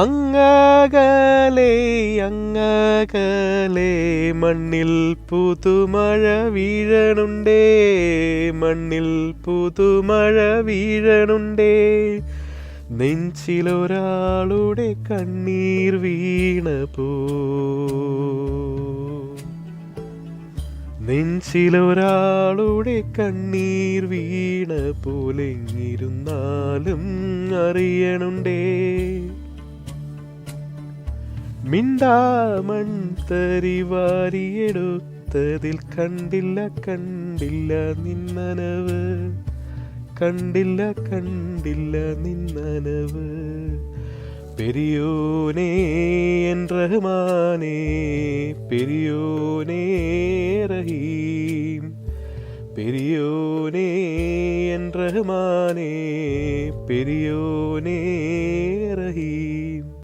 അങ്ങകലെ അങ്ങകലെ മണ്ണിൽ പുതുമഴ വീഴണുണ്ടേ, മണ്ണിൽ പുതുമഴ വീഴണുണ്ടേ. നെഞ്ചിലൊരാളുടെ കണ്ണീർ വീണപോ, നെഞ്ചിലൊരാളുടെ കണ്ണീർ വീണ പോലെങ്ങിരുന്നാലും അറിയണുണ്ടേ. മിണ്ടാമൺ തരി വാരിയെടുത്തതിൽ കണ്ടില്ല കണ്ടില്ല നിന്നനവ്, കണ്ടില്ല കണ്ടില്ല നിന്നനവ്. പെരിയോനേ എൻ റഹ്മാനേ, പെരിയോനേ റഹീം, പെരിയോനേ എൻ റഹ്മാനേ, പെരിയോനേ